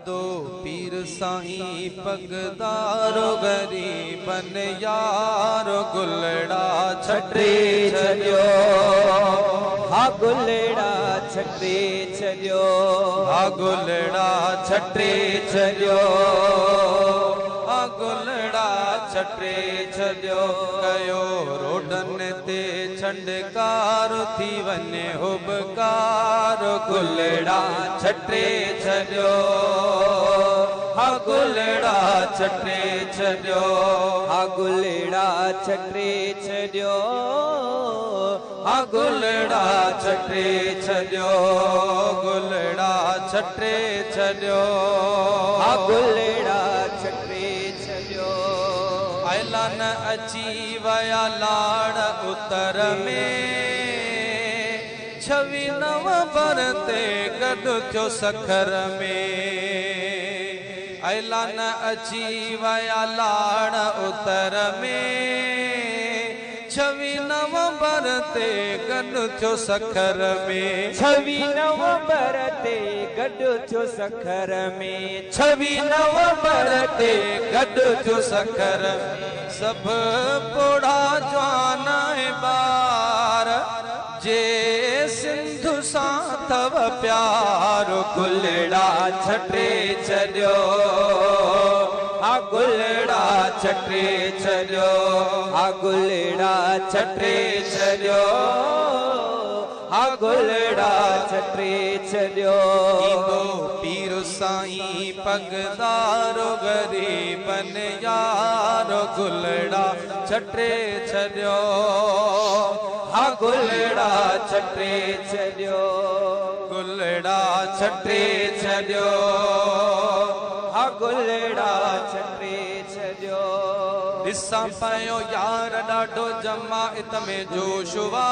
दो पीर साईं पगदारो गरीबन यारो गुलड़ा छटे छलियो हा गुलड़ा छटे छलियो हा गुलड़ा छटे छलियो हा गुलड़ा छटे छलियो कयो रोडन ते छंडकार थी वने हुबकार गुलड़ा छटे छलियो हा गुलड़ा छटे छलियो हा गुलड़ा छटे छलियो हा गुलड़ा छटे छलियो गुलड़ा छटे छलियो हा गुलड़ा छटे छलियो ऐलान अची वया लाड़ उतर में 26 नवंबर ते गॾु थियो सखर में ऐलान अची वया लाड़ उतर में 26 नवंबर ते गॾु थियो सखर में 26 नवंबर ते गॾु थियो सखर में 26 नवंबर ते गॾु थियो सखर सब पोड़ा जवान ॿार जे सिंधु सां अथव प्यार गुलड़ा छटे छलियो हा गुलड़ा छटे छलियो हा गुलड़ा छटे छलियो हा गुलड़ा छटे छलियो ईंदो पीर साईं पगदारो गरीबन यारो गुलड़ा छटे छलियो हा गुलड़ा छटे छलियो गुलड़ा छटे छलियो हा गुलड़ा छटे छलियो ॾिसां पियो यार ॾाढो जमाइत में जोश हुआ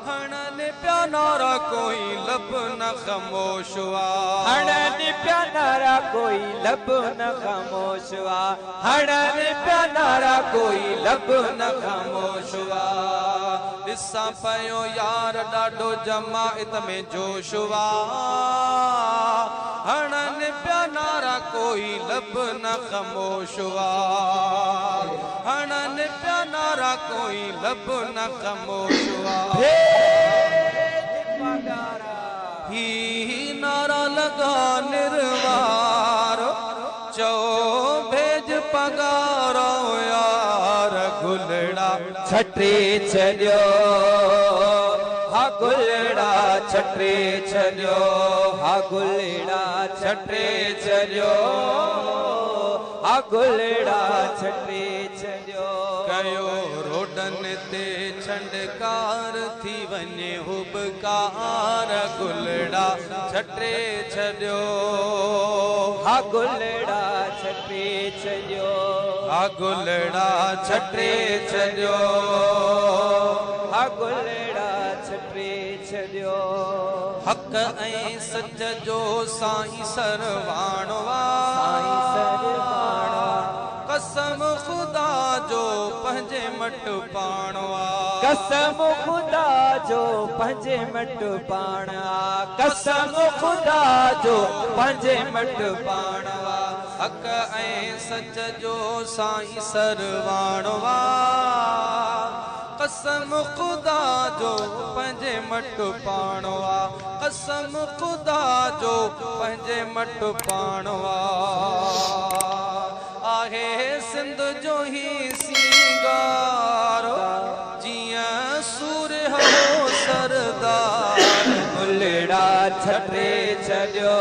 हणनि पिया नारा कोई लब न ख़ामोश हुआ हणनि पिया नारा कोई लब न ख़ामोश हुआ हणनि पिया नारा कोई लब न ख़ामोश हुआ ॾिसां पियो यार ॾाढो जमाइत में जोश हुआ हणनि पिया नारा कोई लब न ख़ामोश हुआ हणनि पिया नारा कोई लब न ख़ामोश हुआ ही नारा लगा निर्वार चो भेज पगारो यार गुलड़ा छटे छलियो हा गुलड़ा छटे छलियो हा गुलड़ा छटे छलियो हा गुलड़ा छटे छलियो कयो रोडन ते छंडकार थी वने हुबकार गुलड़ा छटे छलियो हा गुलड़ा छटे छलियो हा गुलड़ा छटे छलियो हा गुलड़ा छटे छलियो हक ऐं सच जो साईं सरवाणवा कसम खुदा जो पंहिंजे मट पाणवा कसम खुदा जो पंहिंजे मट पाणवा कसम खुदा जो पंहिंजे मट पाणवा हक ऐं सच जो साईं सरवाणवा कसम खुदा जो पंहिंजे मट पाणवा कसम खुदा जो पंहिंजे मट पाणवा आहे सिंध जो ही सिंगार जियां सूर हो सरदार गुलड़ा छटे छलियो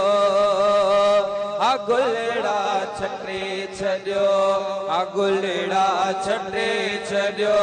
हा गुलड़ा छटे छलियो हा गुलड़ा छटे छलियो